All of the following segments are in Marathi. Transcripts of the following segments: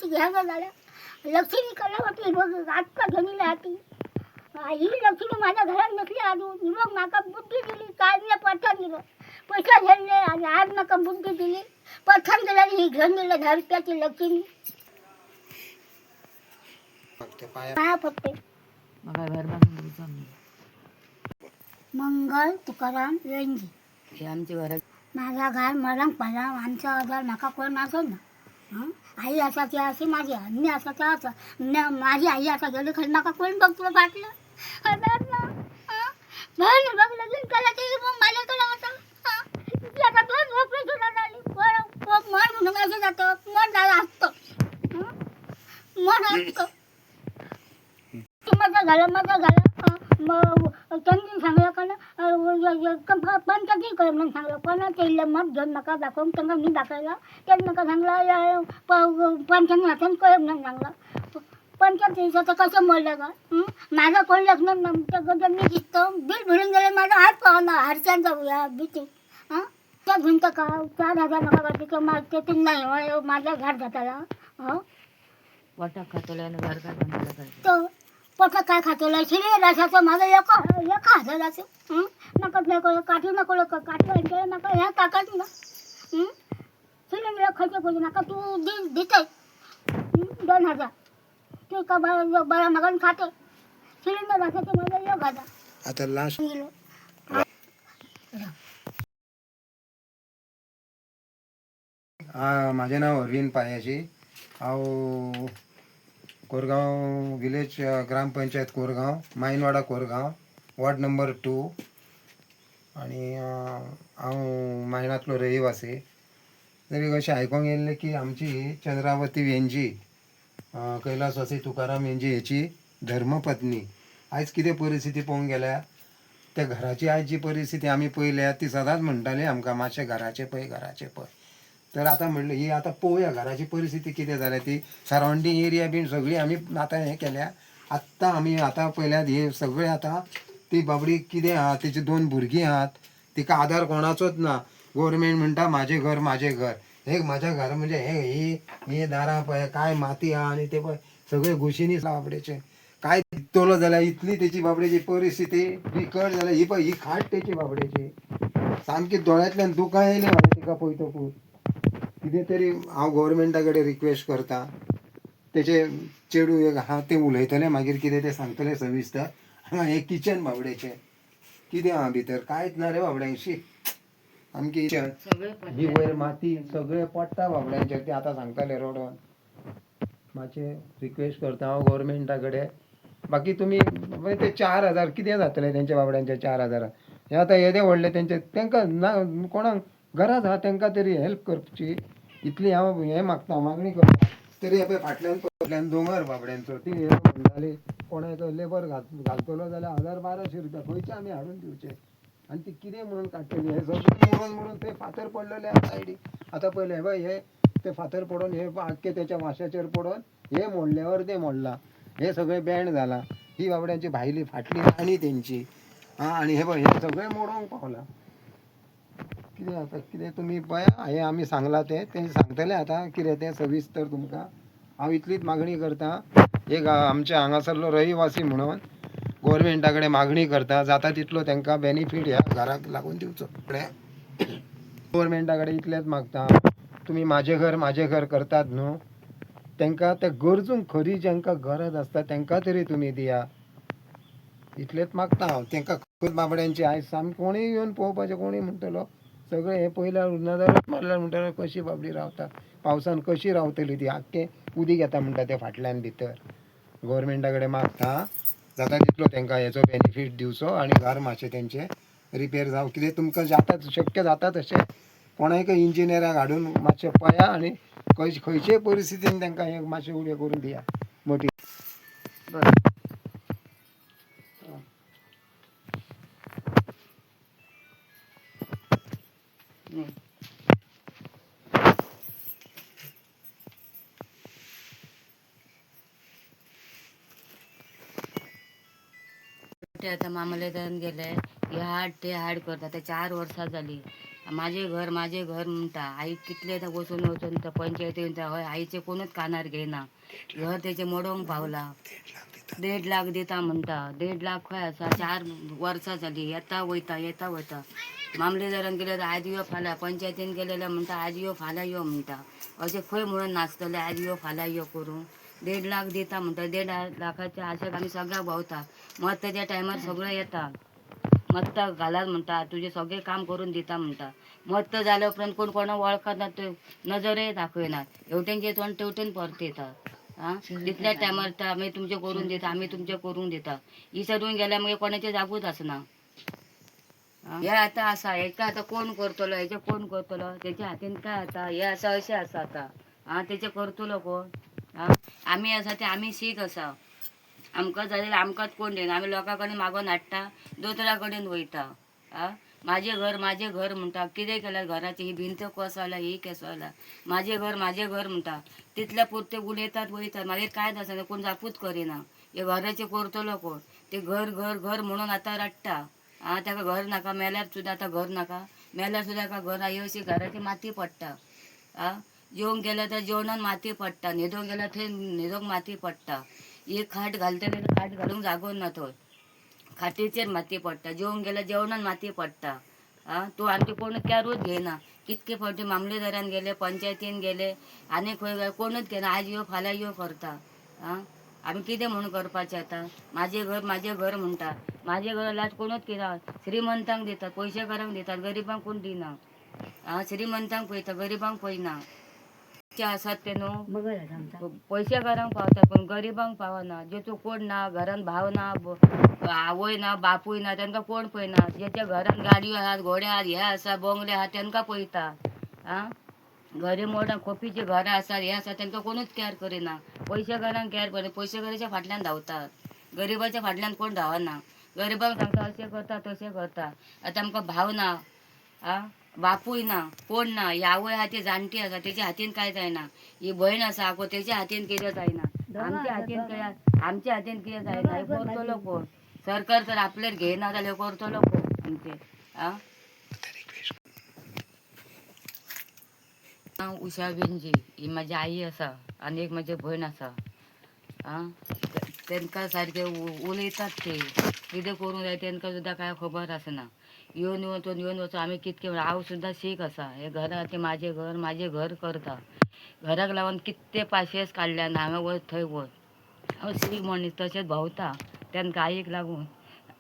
लक्ष्मीची घ्यायला झाल्या. लक्ष्मी कला होती बघ आत्ता जमिला हाती. ही लक्ष्मी माझ्या घरात नसली अजून. मग माका बुद्धी दिली काय पठाण दिलं पैसा घेतले आणि आज नका बुद्धी दिली पठाण दिला ही घेऊन दिलं 10 रुपयाची लक्ष्मी. पाया फक्त मंगल तुकाराम वेंजी हे आमच्या घरात माझा घर मरण पाला आमचा आजार नका कोण असो ना. आई असाची अशी माझी अन्य असाचा असं माझी आई असा गेली खरं नका कोण बघतो बाटलं बघ लगीन केलं ते मग माझ्याकडे आता 2 रुपये सुद्धा झाली मन म्हणून असं जातं मन झालं असतं मन असतं माझं झालं मग त्यांनी सांगलं का पण कधी कर म्हणून सांगलं पण ते मत घेऊन नका दाखवून त्यांना मी दाखवायला त्यांनी नका सांगलं पंचांनी हातान कळ म्हणून सांगलं पंचायत दिवसाचं कसं म्हणलं का माझं कोण लग्न नंतर मी दिसतं बिल भरून गेलं माझा हात पाहणं हरच्यांचा या भीती त्या भिंत का 4,000 नका तिथं ते नाही माझ्या घर जाताला वाटा खातोला आणि घर काय बांधायला तो पथक काय खातोला शिले रसाचं माझं एका 1,000चं नका नको काठी नको काठी आणते नका ह्या टाकायची ना सिलेंडर खर्च करू नका तू देते 2,000 ते का बरा मगन खाते सिलेंडर रसाचं माझं 1,000 आता लास्ट माझे नाव अरविंद पायाजी हांव कोरगांव विलेज ग्रामपंचायत कोरगांव मायनवाडा कोरगांव वॉर्ड नंबर 2 आणि हांव मायनातलो रहिवासी. तरी अशें आयकूंक येयल्लें की आमची चंद्रावती वेंजी कैलासवासी तुकाराम वेंजी हेची धर्मपत्नी आयज कितें परिस्थिती पळोवंक गेल्यार त्या घराची आयज जी परिस्थिती आमी पळयल्या ती सदांच म्हणटाली आमकां मातशें घराचें पळय. तर आतां म्हणलें ही आतां पळोवया घराची परिस्थिती कितें जाल्या ती सरावंडींग एरिया बीन सगळी आमी आतां हें केल्या. आत्तां आमी आतां पळयल्यात हे सगळें आतां ती बाबडी कितें आहा तिची 2 भुरगीं आहात तिका आधार कोणाचोच ना. गव्हर्मेंट म्हणटा म्हाजें घर हे म्हाजें घर म्हणजे हे दारां पळय काय माती आहा आनी ते पळय सगळे घुशीनी बाबडेचे काय दितलो जाल्यार इतली तेची बाबडेची परिस्थिती बिकट जाल्यार ही पळय ही खाट तेची बाबडेची सामकी दोळ्यांतल्यान दुकां येयली म्हाका तिका पळयतकूच. कितें तरी हांव गव्हर्मेंटा कडेन रिक्वेस्ट करता तेचे चेडूं एक आहा तें उलयतलें मागीर कितें तें सांगतलें सविस्तर. हांगा हें किचन बाबडेचें कितें आहा भितर कांयच ना रे बाबड्यांशी सामकी ही वयर माती सगळें पडटा बाबड्यांचेर ते आतां सांगतले रडोन. मातशें रिक्वेस्ट करता हांव गव्हर्मेंटा कडेन. बाकी तुमी ते 4,000 कितें जातलें तेंच्या बाबड्यांच्या 4,000 हे आतां येदें व्हडलें तेंचे तेंकां ना कोणाक गरज आहा तेंकां तरी हेल्प करची इतली हांव हें मागता मागणी करता. तरी हे पळय फाटल्यान दोंगर बाबड्यांचो ती हे म्हणटाली कोणाक लेबर घालतलो जाल्यार 1,000-1,200 रुपया खंयचे आमी हाडून दिवचे आनी ती कितें म्हणून काडटली. हे सगळें म्हणून ते फातर पडलेले आसा सायडीक. आतां पळयलें हे पळय हे ते फातर पडोवन हे आख्खे तेच्या वाश्याचेर पडोवन हे मोडल्यावर ते मोडला हे सगळें बँड जाला. ही बाबड्यांची भायली फाटली आनी तेंची आनी हे पळय हे सगळें मोडोंक पावला. कितें जाता कितें तुमी पळय हें आमी सांगलां तें सांगतलें आतां कितें तें सविस्तर तुमकां. हांव इतलीच मागणी करतां एक आमच्या हांगासरलो रहिवासी म्हणून गव्हर्मेंटा कडेन मागणी करता जाता तितलो तेंकां बेनिफीट ह्या घराक लागून दिवचो. गव्हर्मेंटा कडेन इतलेंच मागता तुमी म्हाजें घर करतात न्हू तेंकां त्या गरजूंक खरी जेंकां गरज आसता तेंकां तरी तुमी दिया इतलेंच मागता हांव. तेंकां खंयच बाबड्यांची आयज सामकें कोणीय येवन पळोवपाचें कोणीय म्हणटलो सगळें हें पयल्यार नदर मारल्यार म्हणटलो कशी बाबडी रावता पावसान कशी रावतली ती आख्खें उदीक येता म्हणटा ते फाटल्यान भितर. गव्हर्मेंटा कडेन मागता जाता तितलो तेंकां हेचो बेनिफीट दिवचो आनी घर मातशें तेंचें रिपेर जावं कितें तुमकां जाता शक्य जाता तशें कोणाक इंजिनियराक हाडून मातशें पळया आनी खंयचेय परिस्थितीन तेंकां हें मातशें उबें करून दिया मोठी. ते आता मामलेदारान गेले हे हाड ते हाड करता ते 4 वर्सां जाली माझे घर म्हणता आई कितले तर वचून तर पंचायतीन हय आईचे कोणच कानार घेना घर त्याचे मोडोंक पावला 1.5 लाख दिता म्हणता 1.5 लाख खंय आसा 4 वर्सां जाली येता वयता मामलेदारान गेले तर आज यो फाल्यां पंचायतीन गेलेले म्हणटा आज यो फाल्यां यो म्हणटा अशें खंय म्हणून नासतले आज यो फाल्यां यो करून 1.5 लाख दिता म्हणटा 1.5 लाखाच्या आशेक आमी सगळ्या भोंवता मताच्या टायमार सगळं येता मत घालात म्हणटा तुझे सगळे काम करून दिता म्हणटा मत जाल्या उपरांत कोण कोणा वळखना ते नजरे दाखयनात हेवटेंचे तोंड तेवटेन परत येतात तितल्या टायमार तर आमी तुमचे करून दिता आमी तुमचे करून दिता इसरून गेल्या मागीर कोणाचे जागूच आसना हे आता आसा हेका आता कोण करतलो हेचे कोण करतलो तेच्या हातीन काय आता हे आसा अशें आसा आता तेचे करतलो कोण आमी आसा ते आमी शीक आसा आमकां जाल्यार आमकांच कोण देना आमी लोकां कडेन मागोन हाडटा दोतोरा कडेन वयता माझे घर म्हणटा कितें केल्यार घराची ही भिंत कोसळ्ळा ही केसळ्ळा माझे घर म्हणटा तितल्या पुरते उलयतात वयतात मागीर कांयच आसना कोण जापूच करिना हे घराचे करतलो कोण ते घर म्हणून आतां रडटा ताका घर नाका मेल्यार सुद्दां आतां घर नाका मेल्यार सुद्दां ताका घर ही अशी घराची माती पडटा जेवंक गेल्यार तर जेवणान माती पडटा न्हिदोंक गेल्यार थंय न्हिदोंक माती पडटा एक खाट घालतले खाट घालूंक जागो ना थंय खाटीचेर माती पडटा जेवंक गेल्यार जेवणान माती पडटा तूं आमची कोण कॅरूच घेयना कितके फावटी मामलेदारान गेले पंचायतीन गेले आनी खंय कोणूच घेना आज यो फाल्यां यो करता आमी कितें म्हणून करपाचें आतां माझे घर म्हणटा माझे घर लास्ट कोणूच किना श्रीमंतांक दितात पयशेकारांक दितात गरिबांक कोण दिना श्रीमंतांक पळयता गरिबांक पळयना आसात ते न्हू पयशेकारांक पावतात पण गरिबांक पावना जेचो कोण ना घरान भाव ना आवय ना बापूय ना तांकां कोण पळयना जेच्या घरान गाडयो आहात घोडे आहात हे आसा बंगले आहात तांकां पळयता घरे मोडान खोपीची घरां आसात हे आसा तांकां कोणूच कॅर करिना पयशेकारांक कॅर करिना पयशेकाराच्या फाटल्यान धांवतात गरिबाच्या फाटल्यान कोण धांवना गरिबांक सांगता अशें करता तशें करता आतां आमकां भाव ना बापूय ना कोण ना ही आवय आहा ती जाणटी आसा तेच्या हातीन कांय जायना ही भयण आसा आगो तेच्या हातीन कितें जायना आमच्या हातीन कितें जायना हे करतलो कोण सरकार तर आपल्यार घेयना जाल्यार करतलो कोण आमचे उशा बिंजी ही म्हाजी आई आसा आनी एक म्हाजी भयण आसा तांकां सारके उलयतात ते कितें करूंक जाय तांकां सुद्दां कांय खबर आसना येवन वचून आमी कितके हांव सुद्दां शीक आसा हे घरा ते म्हाजे घर करता घराक लागून कितले पाशेस काडल्यान हांगा वच थंय वच हांव शीक मनीस तशेंच भोंवता तांकां आईक लागून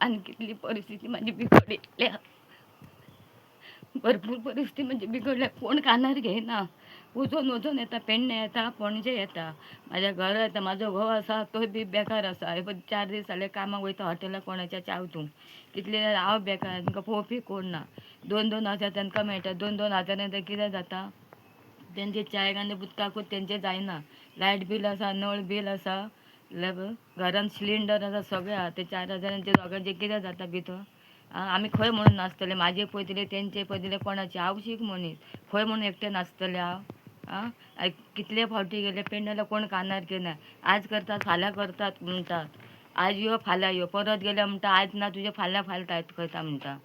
आनी कितली परिस्थिती म्हाजी बिगडल्या भरपूर परिस्थिती म्हणजे बिगडल्या कोण कानार घेयना वचून येता पेडणे येता पणजे येता म्हाज्या घरा येता म्हाजो घोव आसा तोय बी बेकार आसा हे 4 दीस जाले कामाक वयता हॉटेलाक कोणाच्या चावतूंक तितले हांव बेकार तांकां पळोवपी कोण ना 2-2 हजार तांकां मेळटा 2-2 हजारान तर कितें जाता तेंचे चायक आनी उदकाकूच तेंचे जायना लायट बील आसा नळ बील आसा घरान सिलिंडर आसा सगळें आहा ते 4 हजारांचे दोगांचे कितें जाता भितर आमी खंय म्हणून नासतले म्हाजे पयतले तेंचे पयतले कोणाचे हांव शीक मनीस खंय म्हणून एकटें नासतलें हांव कितले फावटी गेले पेडण्याला कोण कानार घेना आज करतात फाल्यां करतात म्हणटात आज यो फाल्यां यो परत गेल्या म्हणटा आज ना तुजे फाल्यां फालतात करता म्हणटा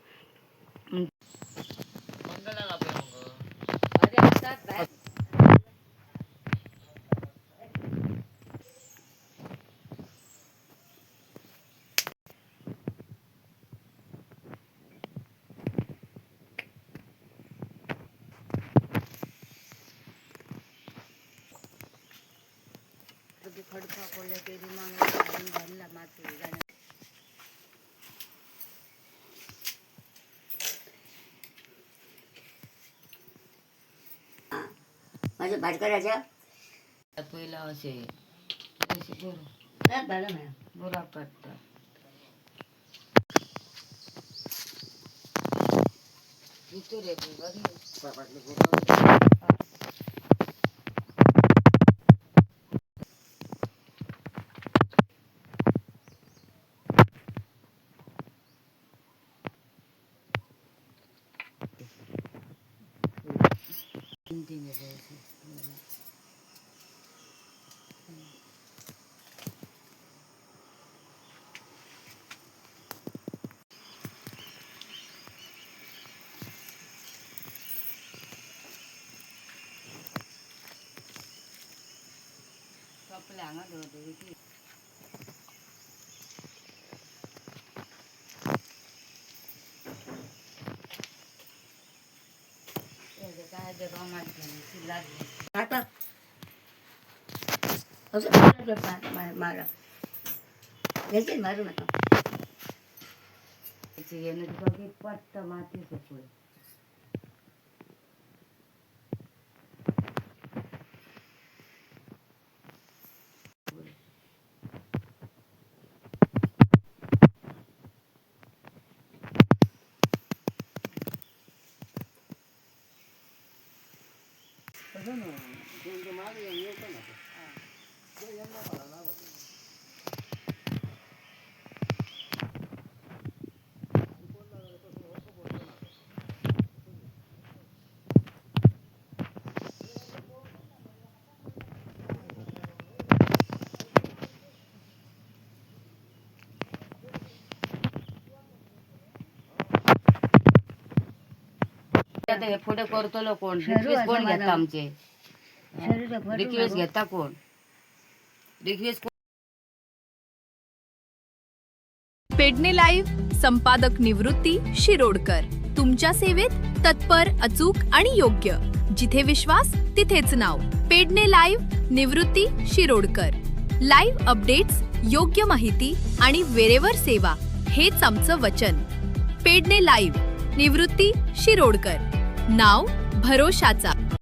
खडपा पडले ते घालला माती माझ्या भाटकराच्या पयला अशें बरो काडटा भितर कपले हांगा दवरले की काय ते रोमांच शिल्लक आता असं मारा घ्यायचे मारू नका येणं बघित पट्ट माती सपोय आता हे पुढे करतलो कोण रिक्वेस्ट कोण घेता आमचे रिक्वेस्ट घेता कोण रिक्वेस्ट पेडणे लाईव्ह संपादक निवृत्ती शिरोडकर तुमच्या सेवेत तत्पर अचूक आणि योग्य जिथे विश्वास तिथेच नाव पेडणे लाईव्ह निवृत्ती शिरोडकर लाईव्ह अपडेट्स योग्य माहिती आणि वेरेवर सेवा हेच आमचं वचन पेडणे लाईव्ह निवृत्ती शिरोडकर नाव भरोशाचा